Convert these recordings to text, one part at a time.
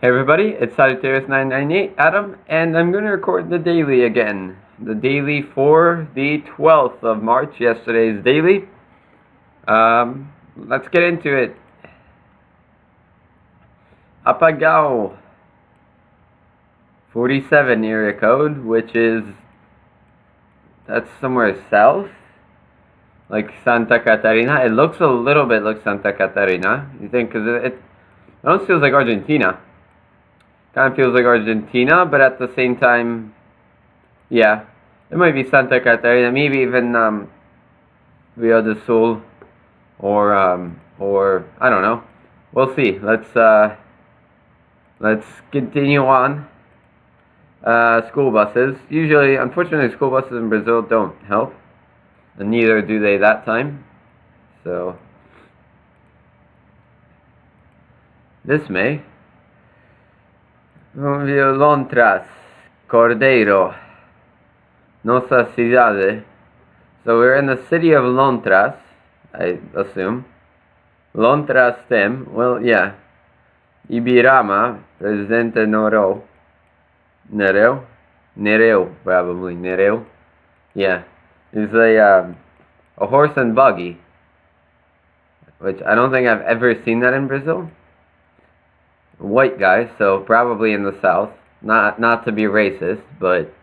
Hey everybody, it's Sagittarius998 Adam, and I'm going to record the daily again. The daily for the 12th of March, yesterday's daily. Let's get into it. Apagao 47 area code, which is, that's somewhere south, like Santa Catarina. It looks a little bit like Santa Catarina, you think, because it almost feels like Argentina. Kind of feels like Argentina, but at the same time, yeah, it might be Santa Catarina, maybe even Rio del Sul, or I don't know. We'll see. Let's continue on. School buses. Usually, unfortunately, school buses in Brazil don't help, and neither do they that time. So this may. Lontras, Cordeiro, Nossa Cidade. So we're in the city of Lontras, I assume. Lontras tem, well, yeah. Ibirama, Presidente Nereu, probably, Nereu. Yeah, it's a horse and buggy, which I don't think I've ever seen that in Brazil. White guy, so probably in the south. Not to be racist, but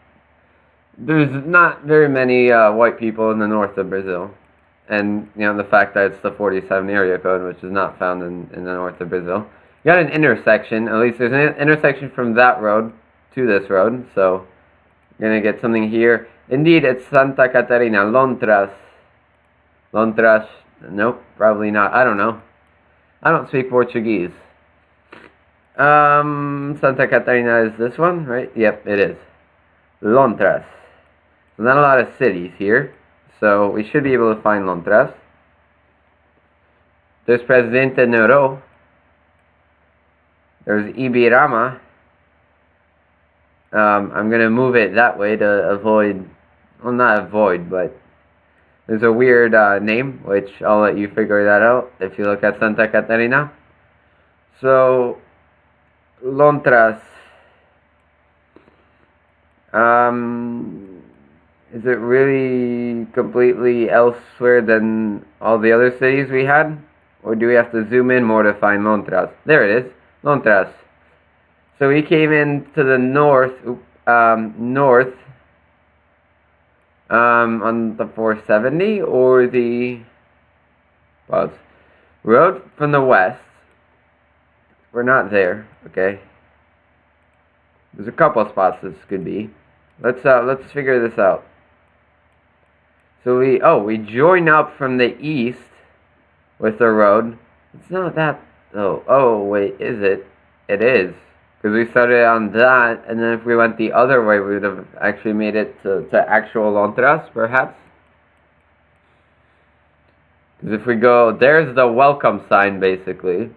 there's not very many white people in the north of Brazil. And, you know, the fact that it's the 47 area code, which is not found in the north of Brazil. You got an intersection, at least there's an intersection from that road to this road, so you're going to get something here. Indeed, it's Santa Catarina, Lontras. Lontras, nope, probably not, I don't know. I don't speak Portuguese. Santa Catarina is this one, right? Yep, it is. Lontras. There's not a lot of cities here, so we should be able to find Lontras. There's Presidente Nereu. There's Ibirama. I'm gonna move it that way to avoid, well, not avoid, but there's a weird name, which I'll let you figure that out if you look at Santa Catarina. So Lontras. Is it really completely elsewhere than all the other cities we had? Or do we have to zoom in more to find Lontras? There it is, Lontras. So we came into the north, on the 470, or the road from the west. We're not there, okay? There's a couple of spots this could be. Let's figure this out. So we join up from the east with the road. It's not that, oh wait, is it? It is. Because we started on that, and then if we went the other way, we would have actually made it to actual Lontras, perhaps. Because if we go, there's the welcome sign, basically.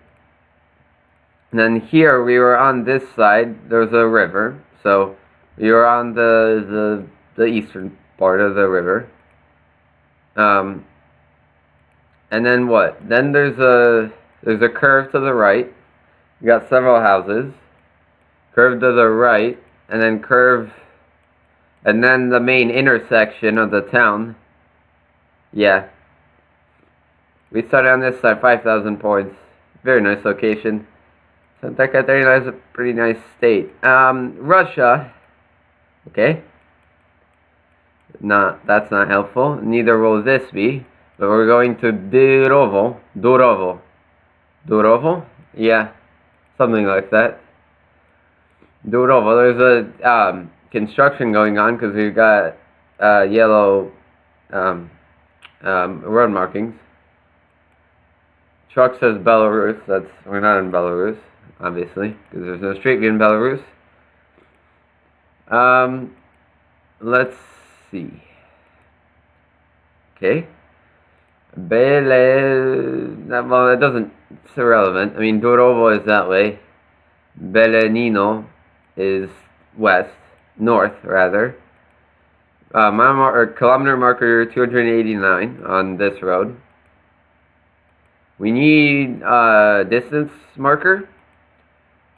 And then here, we were on this side, there's a river, so we were on the eastern part of the river. And then what? Then there's a curve to the right. You got several houses. Curve to the right, and then curve, and then the main intersection of the town. Yeah. We started on this side, 5,000 points. Very nice location. Santa Catarina is a pretty nice state. Russia. Okay. That's not helpful. Neither will this be. But we're going to Durovo. Yeah. Something like that. Durovo. There's a construction going on because we've got yellow road markings. Truck says Belarus. We're not in Belarus, obviously, because there's no street view in Belarus. Let's see. Okay. Well, it doesn't, it's irrelevant. I mean, Durovo is that way. Belenino is north, rather. Kilometer marker 289 on this road. We need distance marker.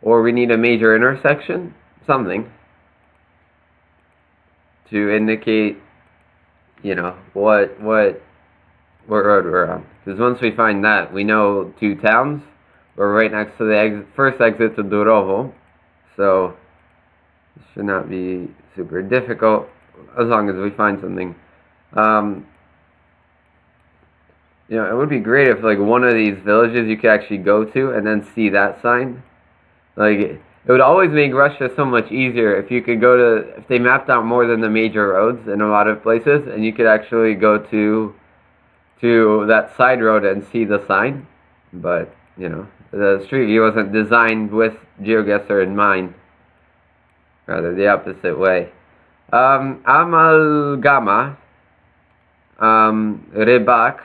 or we need a major intersection, something, to indicate, you know, what road we're on. Because once we find that, we know 2 towns. We're right next to the first exit to Durovo, so it should not be super difficult as long as we find something. You know, it would be great if, like, one of these villages you could actually go to and then see that sign. Like, it would always make Russia so much easier if you could go to, if they mapped out more than the major roads in a lot of places, and you could actually go to that side road and see the sign. But, you know, the street view wasn't designed with Geoguessr in mind. Rather, the opposite way. Amalgama. Rybak.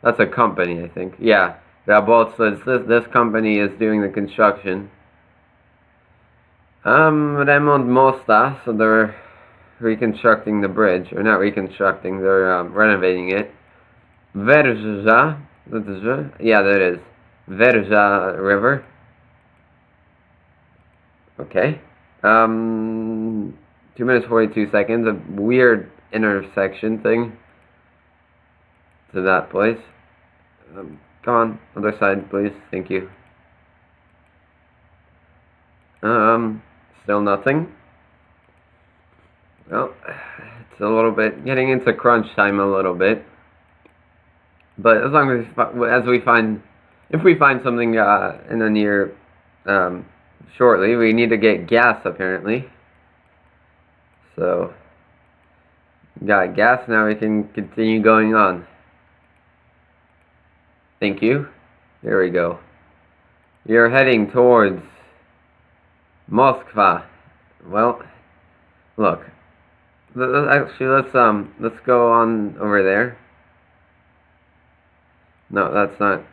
That's a company, I think. Yeah. This company is doing the construction. Remont Mosta, so they're reconstructing the bridge. Or not reconstructing, they're renovating it. Verja. Yeah, that is. Verja River. Okay. 2 minutes 42 seconds. A weird intersection thing to that place. Come on, other side, please. Thank you. Still nothing. Well, it's a little bit getting into crunch time a little bit. But as long as we find, if we find something in the near, shortly, we need to get gas apparently. So, got gas, now we can continue going on. Thank you. Here we go. You're heading towards Moskva. Well, look. Actually, let's go on over there. No, that's not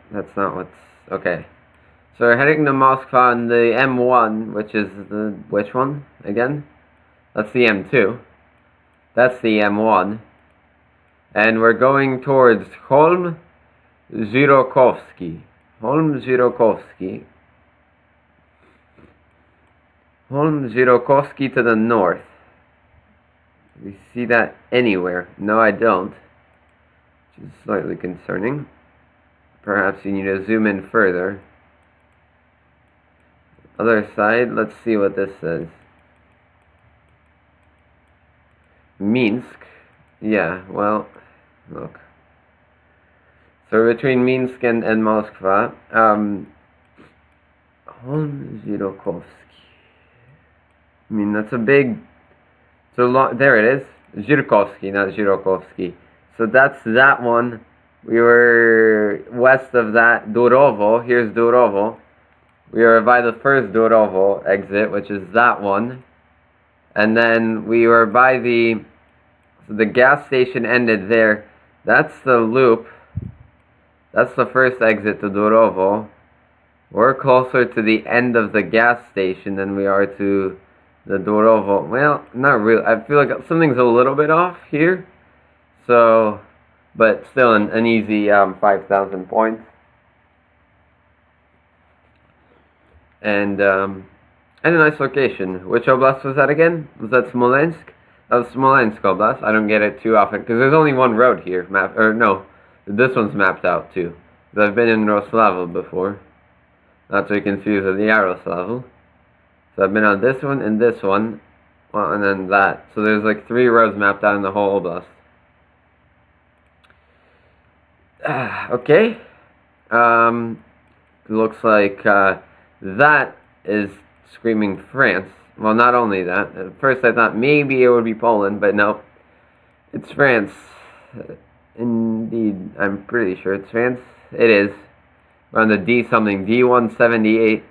what's okay. So we're heading to Moscow on the M1, which is which one again? That's the M2. That's the M1. And we're going towards Holm Zhirokovsky. Holm Zhirokovsky. Holm Zhirokovsky to the north. Do you see that anywhere? No, I don't. Which is slightly concerning. Perhaps you need to zoom in further. Other side, let's see what this says. Minsk. Yeah, well, look. So between Minsk and Moskva, Holm Zhirokovsky. I mean, that's a big, there it is. Zhirkovsky, not Zhirokovsky. So that's that one. We were west of that, Durovo. Here's Durovo. We were by the first Durovo exit, which is that one. And then we were by the gas station ended there. That's the loop. That's the first exit to Durovo. We're closer to the end of the gas station than we are to the Durovo. Well, not really. I feel like something's a little bit off here. So, but still an easy 5,000 points. And a nice location. Which oblast was that again? Was that Smolensk? That was Smolensk Oblast. I don't get it too often because there's only one road here. No, this one's mapped out too. I've been in Roslavl before. Not to be confused with the Yaroslavl. So I've been on this one and this one. Well, and then that. So there's like 3 roads mapped out in the whole oblast. Okay. Looks like that is screaming France. Well, not only that. At first I thought maybe it would be Poland, but no. It's France. Indeed, I'm pretty sure it's France. It is. We're on the D-something, D178.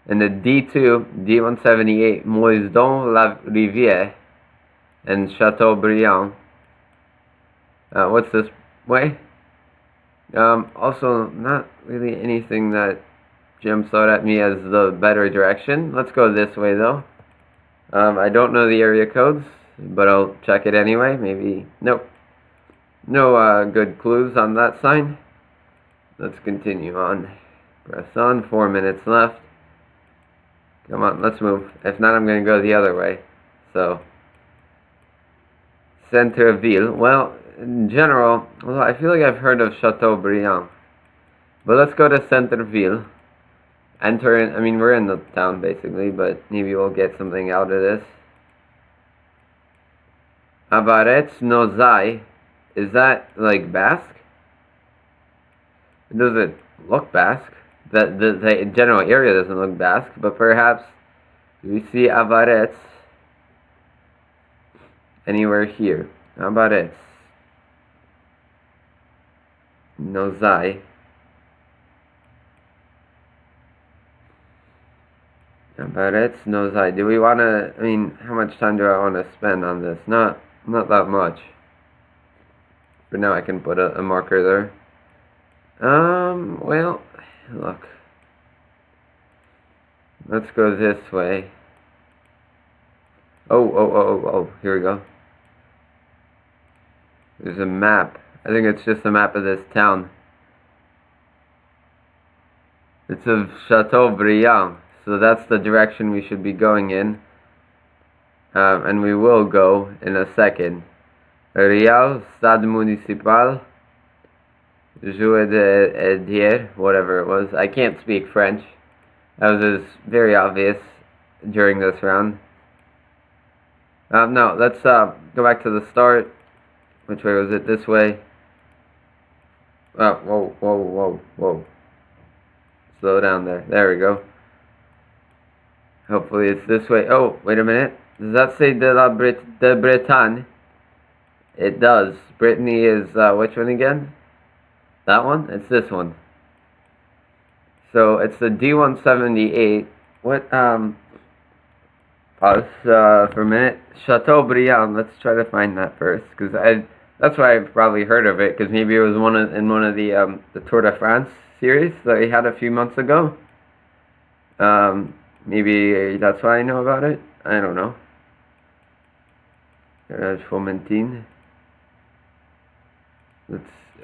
And the D2, D178, Moisdon-la-Rivière and Chateaubriand. What's this way? Also, not really anything that jumps out at me as the better direction. Let's go this way, though. I don't know the area codes, but I'll check it anyway. Maybe, nope. No good clues on that sign. Let's continue on. Press on, 4 minutes left. Come on, let's move. If not, I'm going to go the other way. So, Centre-ville. Well, in general, well, I feel like I've heard of Chateaubriand. But let's go to Centre-ville. Enter in, I mean, we're in the town, basically, but maybe we'll get something out of this. Avaretz Nozai. Is that, like, Basque? Does it look Basque? The general area doesn't look Basque, but perhaps we see Avaretz anywhere here. Avaretz Nozai. Avaretz Nozai. Do we want to, I mean, how much time do I want to spend on this? Not that much. For now I can put a marker there. Well, look. Let's go this way. Oh, here we go. There's a map. I think it's just a map of this town. It's of Chateaubriand, so that's the direction we should be going in. And we will go in a second. Real, Stade Municipal, Jouet d'Edier, whatever it was. I can't speak French. That was very obvious during this round. No, let's go back to the start. Which way was it? This way. Oh, whoa. Slow down there. There we go. Hopefully it's this way. Oh, wait a minute. Does that say de Bretagne? It does. Brittany is, which one again? That one? It's this one. So, it's the D178. What, pause for a minute. Chateaubriand, let's try to find that first, because that's why I've probably heard of it, because maybe it was in one of the Tour de France series that we had a few months ago. Maybe that's why I know about it. I don't know. Garage Fomentine.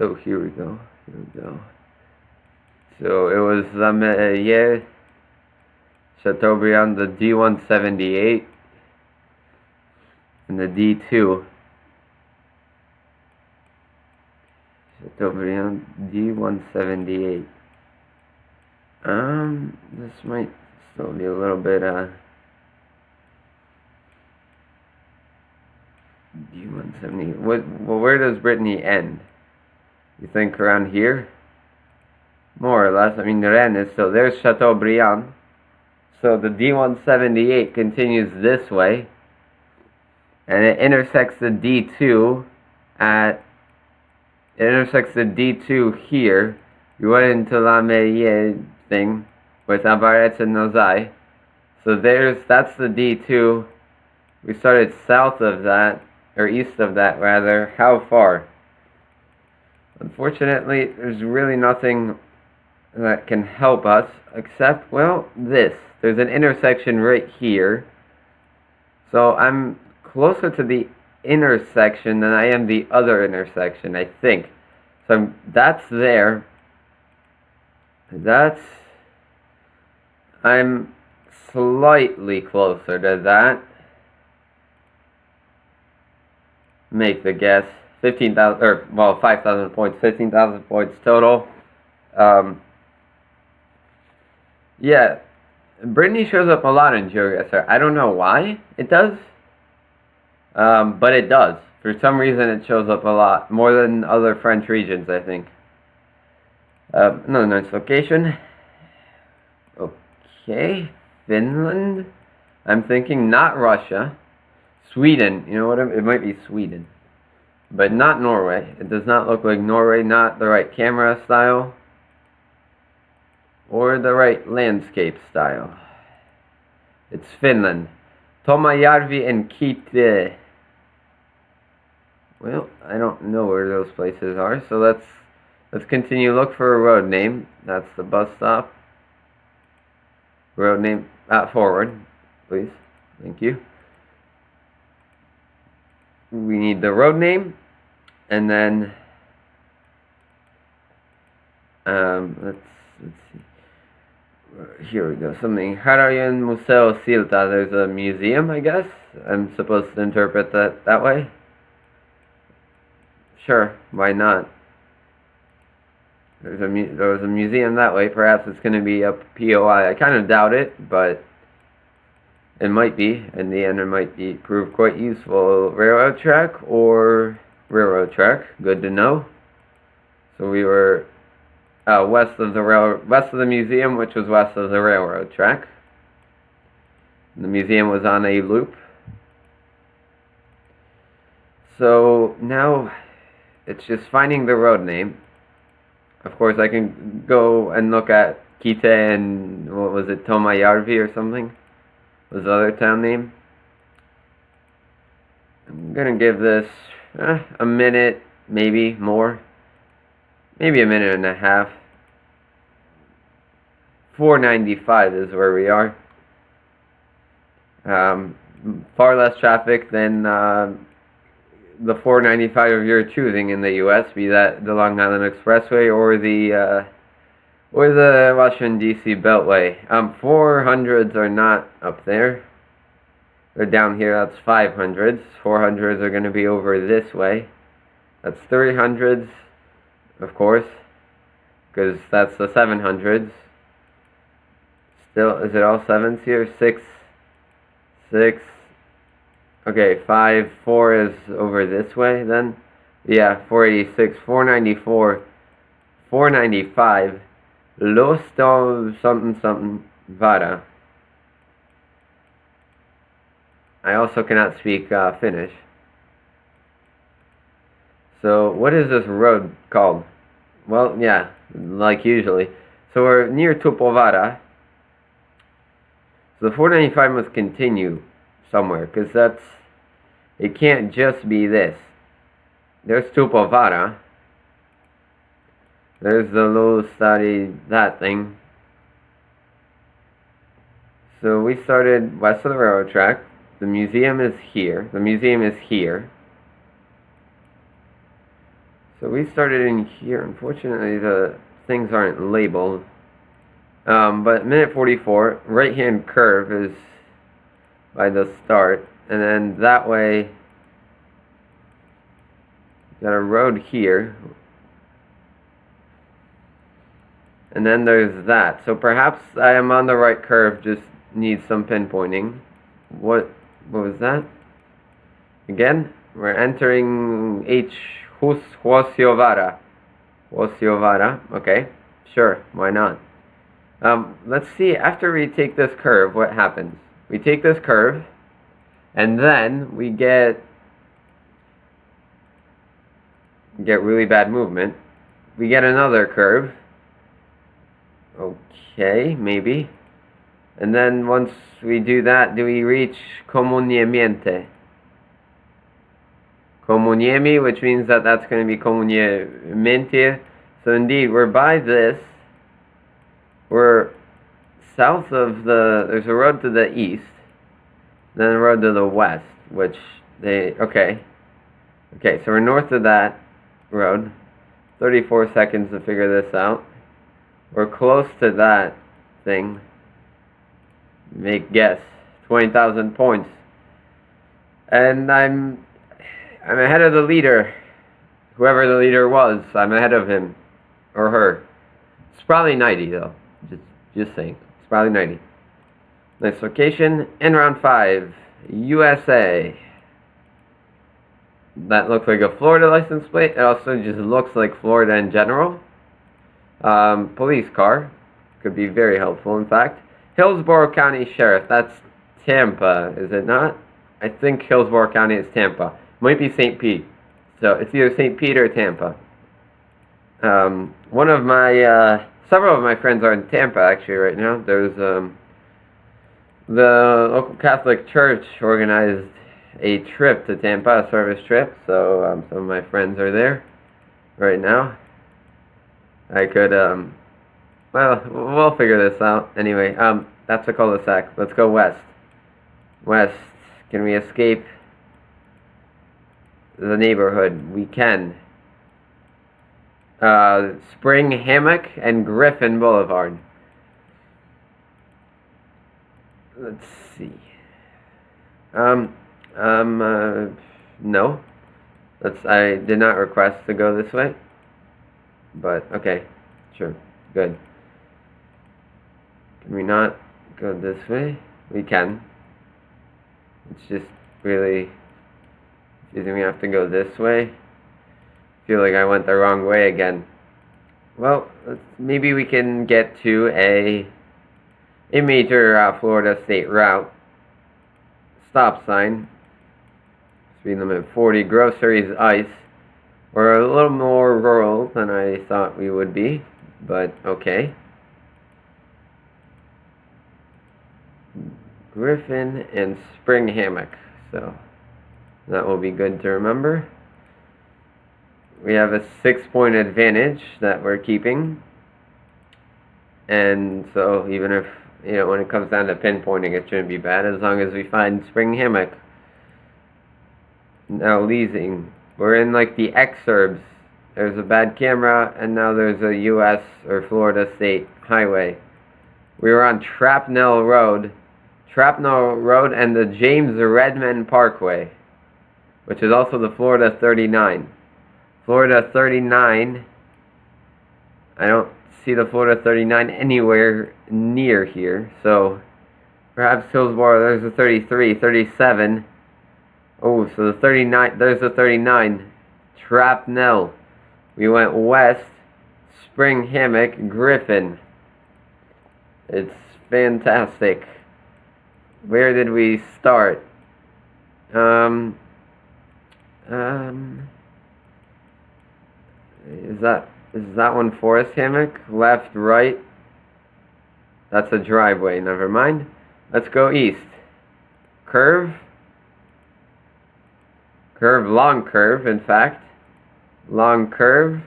Oh, here we go. So it was La Meillère, Chateaubriand, the D178, and the D2. Chateaubriand D178. This might still be a little bit, D178. Well, where does Brittany end? You think around here? More or less. I mean, Rennes is still, there's Chateaubriand. So the D178 continues this way. And it intersects the D2 it intersects the D2 here. We went into La Meillère thing with Avaretz and Nozai. So that's the D2. We started south of that, or east of that rather. How far? Unfortunately, there's really nothing that can help us except, well, this. There's an intersection right here. So I'm closer to the intersection than I am the other intersection, I think. So that's there. I'm slightly closer to that. Make the guess. 15,000, or, well, 5,000 points, 15,000 points total. Yeah, Brittany shows up a lot in Geoguessr. I don't know why it does, but it does. For some reason, it shows up a lot, more than other French regions, I think. Another nice location. Okay, Finland. I'm thinking not Russia. Sweden, you know what, it might be Sweden. But not Norway. It does not look like Norway, not the right camera style. Or the right landscape style. It's Finland. Tomajärvi and Kite. Well, I don't know where those places are, so let's continue. Look for a road name. That's the bus stop. Road name, forward, please. Thank you. We need the road name, and then let's see. Here we go. Something. Harayan Museo Silta. There's a museum, I guess. I'm supposed to interpret that way. Sure, why not? There was a museum that way. Perhaps it's going to be up POI. I kind of doubt it, but it might be. In the end, it might prove quite useful. Railroad track or railroad track. Good to know. So we were west of the museum, which was west of the railroad track. The museum was on a loop. So now it's just finding the road name. Of course, I can go and look at Kite and, what was it, Tomayarvi or something? Was the other town name? I'm gonna give this a minute, maybe more. Maybe a minute and a half. 495 is where we are. Far less traffic than the 495 of your choosing in the U.S., be that the Long Island Expressway or the Washington D.C. Beltway. 400s are not up there. They're down here. That's 500s. 400s are going to be over this way. That's 300s, of course, because that's the 700s. Still, is it all 7s here? 6. Okay, 5, 4 is over this way then. Yeah, 486, 494, 495. Losto something vara. I also cannot speak Finnish. So, what is this road called? Well, yeah, like usually. So we're near Tupovara. So the 495 must continue somewhere, because it can't just be this. There's Tupovara. There's the low study, that thing. So we started west of the railroad track. The museum is here. The museum is here. So we started in here. Unfortunately, the things aren't labeled. But minute 44, right-hand curve is by the start. And then that way, got a road here. And then there's that. So perhaps I am on the right curve, just need some pinpointing. What was that? Again, we're entering Huosiovara. Okay, sure, why not? Let's see, after we take this curve, what happens? We take this curve, and then we get really bad movement. We get another curve. Okay, maybe. And then once we do that, do we reach comuniemiente? Comuniemi, which means that that's going to be comuniemiente. So indeed, we're by this. We're south of there's a road to the east, then a road to the west, which okay, so we're north of that road. 34 seconds to figure this out. We're close to that thing. Make guess. 20,000 points. And I'm ahead of the leader. Whoever the leader was, I'm ahead of him. Or her. It's probably 90 though. Just saying. It's probably 90. Next location, in round 5. USA. That looks like a Florida license plate. It also just looks like Florida in general. Police car. Could be very helpful, in fact. Hillsborough County Sheriff. That's Tampa, is it not? I think Hillsborough County is Tampa. Might be St. Pete. So it's either St. Pete or Tampa. One of my, several of my friends are in Tampa actually right now. There's, the local Catholic Church organized a trip to Tampa, a service trip. So some of my friends are there right now. I could, well, we'll figure this out. Anyway, that's a cul-de-sac. Let's go west. West. Can we escape the neighborhood? We can. Spring Hammock and Griffin Boulevard. Let's see. No. I did not request to go this way. But, okay. Sure. Good. Can we not go this way? We can. It's just really confusing. We have to go this way. I feel like I went the wrong way again. Well, maybe we can get to a major Florida state route. Stop sign. Speed limit 40. Groceries, ice. We're a little more rural than I thought we would be, but okay. Griffin and spring hammock. So that will be good to remember. We have a 6-point advantage that we're keeping. And so even if, when it comes down to pinpointing, it shouldn't be bad as long as we find spring hammock. Now leasing. We're in like the exurbs. There's a bad camera, and now there's a U.S. or Florida state highway. We were on Shrapnel Road and the James Redman Parkway, which is also the Florida 39. Florida 39, I don't see the Florida 39 anywhere near here, so perhaps Hillsborough, there's a 33, 37. Oh, so the 39, there's the 39. Shrapnel. We went west. Spring Hammock, Griffin. It's fantastic. Where did we start? Is that one Forest Hammock? Left, right? That's a driveway, never mind. Let's go east. Curve. Long curve, in fact. Long curve,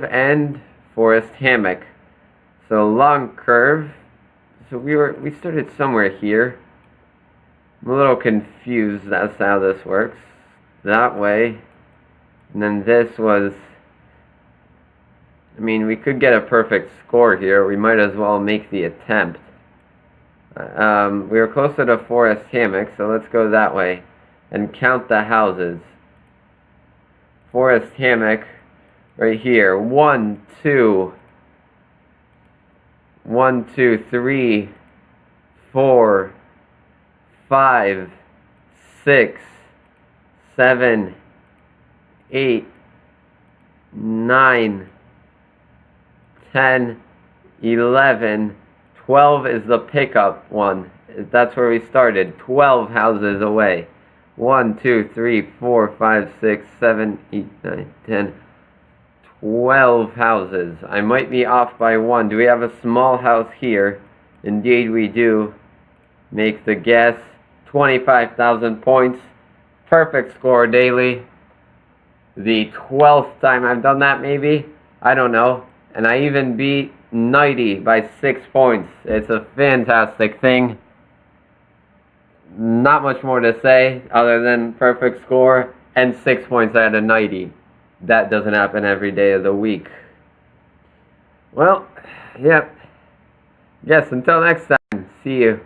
and Forest Hammock. So long curve. So we started somewhere here. I'm a little confused as to how this works. That way, and then this was. I mean, we could get a perfect score here. We might as well make the attempt. We were closer to Forest Hammock, so let's go that way and count the houses. Forest Hammock, right here. 1, 2, 3, 4, 5, 6, 7, 8, 9, 10, 11. 12 is the pickup one. That's where we started. 12 houses away. 1, 2, 3, 4, 5, 6, 7, 8, 9, 10. 12 houses. I might be off by 1. Do we have a small house here? Indeed we do. Make the guess. 25,000 points. Perfect score daily. The 12th time I've done that, maybe? I don't know. And I even beat 90 by 6 points. It's a fantastic thing. Not much more to say other than perfect score and 6 points out of 90. That doesn't happen every day of the week. Well, yep. Yes, until next time. See you.